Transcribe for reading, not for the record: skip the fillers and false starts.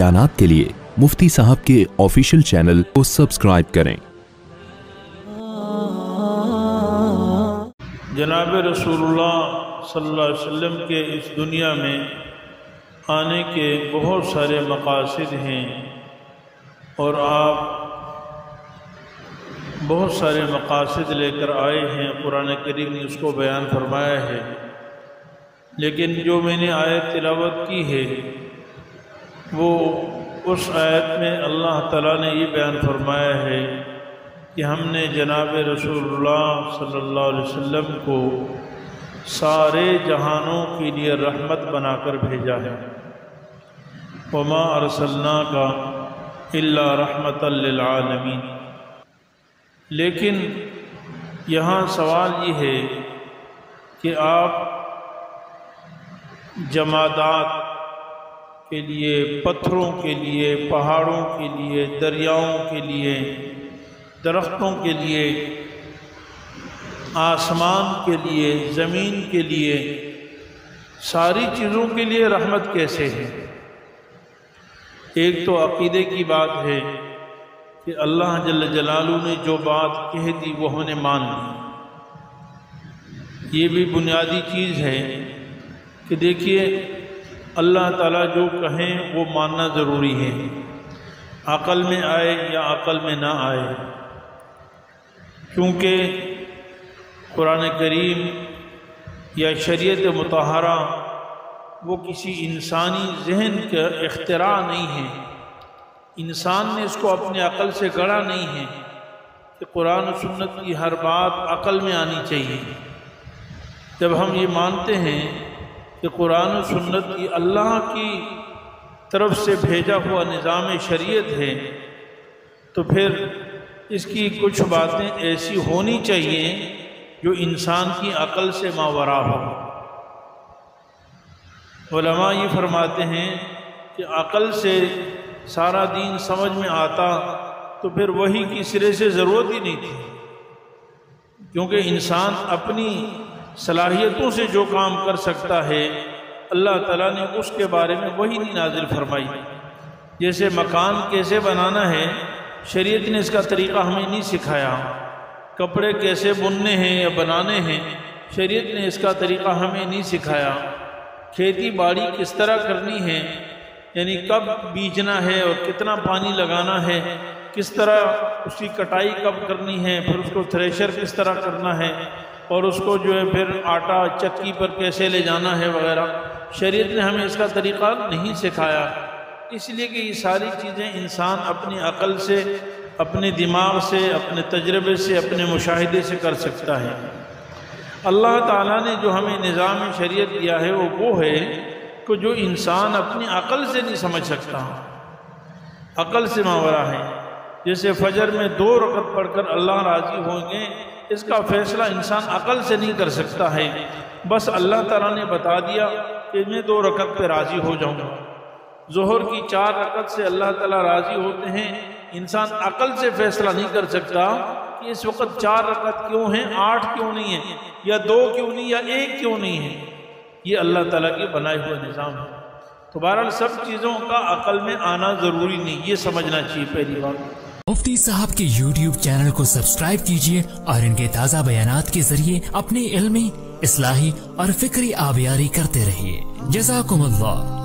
बयानात के लिए मुफ्ती साहब के ऑफिशियल चैनल को सब्सक्राइब करें। जनाब रसूलुल्लाह सल्लल्लाहु अलैहि वसल्लम के इस दुनिया में आने के बहुत सारे मकासद हैं और आप बहुत सारे मकासद लेकर आए हैं। कुरान करीम ने उसको बयान फरमाया है, लेकिन जो मैंने आयत तिलावत की है वो उस आयत में अल्लाह ताला ने ये बयान फरमाया है कि हमने जनाब रसूलुल्लाह सल्लल्लाहु अलैहि वसल्लम को सारे जहानों के लिए रहमत बनाकर भेजा है। वमा अरसलनाका इल्ला रहमतल लिल आलमीन। लेकिन यहाँ सवाल ये है कि आप जमादात के लिए, पत्थरों के लिए, पहाड़ों के लिए, दरियाओं के लिए, दरख्तों के लिए, आसमान के लिए, ज़मीन के लिए, सारी चीज़ों के लिए रहमत कैसे है? एक तो अक़ीदे की बात है कि अल्लाह जल्ल जलालू ने जो बात कह दी वो हमने मान ली। ये भी बुनियादी चीज़ है कि देखिए अल्लाह ताला जो कहें वो मानना ज़रूरी है, अक़ल में आए या अक़ल में ना आए। क्योंकि कुरान करीम या शरीयत मुतहरा वो किसी इंसानी जहन का इख्तिरा नहीं है, इंसान ने इसको अपने अक़ल से गढ़ा नहीं है कि कुरान और सुन्नत की हर बात अक़ल में आनी चाहिए। जब हम ये मानते हैं कि कुरान और सुन्नत की अल्लाह की तरफ से भेजा हुआ निज़ाम शरीयत है, तो फिर इसकी कुछ बातें ऐसी होनी चाहिए जो इंसान की अक़ल से मावरा हो। उलमा ये फरमाते हैं कि अक़ल से सारा दीन समझ में आता तो फिर वही की सिरे से ज़रूरत ही नहीं थी, क्योंकि इंसान अपनी सलाहियतों से जो काम कर सकता है अल्लाह ताला ने उसके बारे में वही नहीं नाजिल फरमाई। जैसे मकान कैसे बनाना है शरीयत ने इसका तरीक़ा हमें नहीं सिखाया, कपड़े कैसे बुनने हैं या बनाने हैं शरीयत ने इसका तरीक़ा हमें नहीं सिखाया, खेती बाड़ी किस तरह करनी है, यानी कब बीजना है और कितना पानी लगाना है, किस तरह उसकी कटाई कब करनी है, फिर उसको थ्रेशर किस तरह करना है और उसको जो है फिर आटा चक्की पर कैसे ले जाना है वगैरह, शरीयत ने हमें इसका तरीक़ा नहीं सिखाया। इसलिए कि ये सारी चीज़ें इंसान अपनी अक़ल से, अपने दिमाग से, अपने तजर्बे से, अपने मुशाहिदे से कर सकता है। अल्लाह ताला ने जो हमें निज़ाम शरीयत दिया है वो है कि जो इंसान अपनी अक़ल से नहीं समझ सकता, अक़ल से मावरा है। जैसे फजर में 2 रकत पढ़कर अल्लाह राज़ी होंगे, इसका फ़ैसला इंसान अक़ल से नहीं कर सकता है। बस अल्लाह ताला ने बता दिया कि मैं 2 रकत पे राज़ी हो जाऊँगा। ज़ोहर की 4 रकत से अल्लाह ताला राज़ी होते हैं। इंसान अक़ल से फ़ैसला नहीं कर सकता कि इस वक्त 4 रकत क्यों हैं, 8 क्यों नहीं है, या 2 क्यों नहीं, या 1 क्यों नहीं है। ये अल्लाह ताला के बनाए हुए निज़ाम है। तो बहरहाल सब चीज़ों का अक़ल में आना ज़रूरी नहीं, ये समझना चाहिए पहली बात। मुफ्ती साहब के YouTube चैनल को सब्सक्राइब कीजिए और इनके ताज़ा बयानात के जरिए अपने इल्मी, इस्लाही और फिक्री आबियारी करते रहिए। जज़ाकुमुल्लाह।